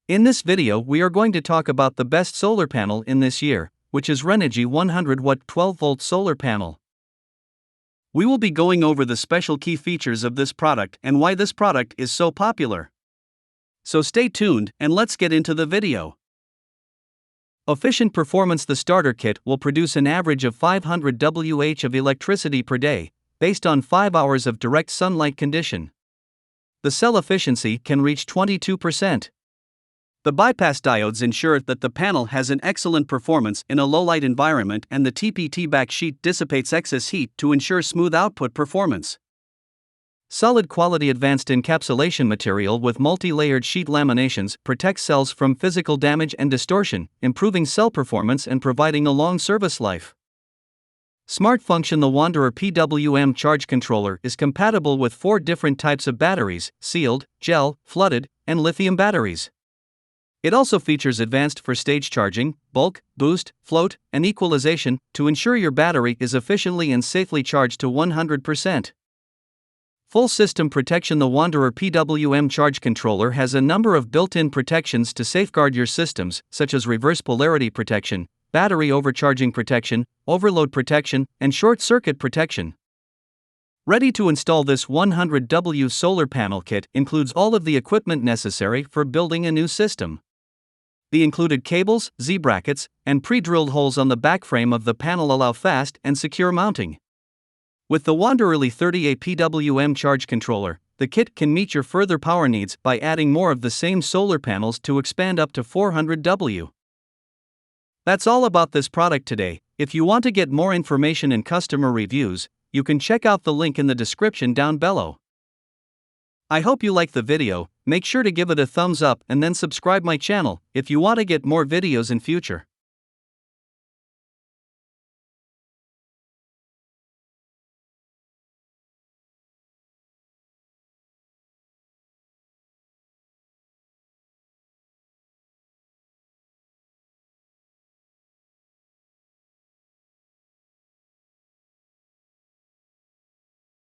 In this video we are going to talk about the best solar panel in this year, which is Renogy 100-watt 12-volt solar panel. We will be going over the special key features of this product and why this product is so popular. So stay tuned and let's get into the video. Efficient performance. The starter kit will produce an average of 500 Wh of electricity per day, based on 5 hours of direct sunlight condition. The cell efficiency can reach 22%. The bypass diodes ensure that the panel has an excellent performance in a low-light environment, and the TPT backsheet dissipates excess heat to ensure smooth output performance. Solid quality advanced encapsulation material with multi-layered sheet laminations protects cells from physical damage and distortion, improving cell performance and providing a long service life. Smart function. The Wanderer PWM charge controller is compatible with 4 different types of batteries: sealed, gel, flooded, and lithium batteries. It also features advanced for-stage charging, bulk, boost, float, and equalization to ensure your battery is efficiently and safely charged to 100%. Full system protection. The Wanderer PWM charge controller has a number of built-in protections to safeguard your systems, such as reverse polarity protection, battery overcharging protection, overload protection, and short-circuit protection. Ready to install. This 100W solar panel kit includes all of the equipment necessary for building a new system. The included cables, Z-brackets, and pre-drilled holes on the back frame of the panel allow fast and secure mounting. With the Wanderer 30A PWM charge controller, the kit can meet your further power needs by adding more of the same solar panels to expand up to 400W. That's all about this product today. If you want to get more information and customer reviews, you can check out the link in the description down below. I hope you like the video. Make sure to give it a thumbs up and then subscribe my channel if you want to get more videos in future.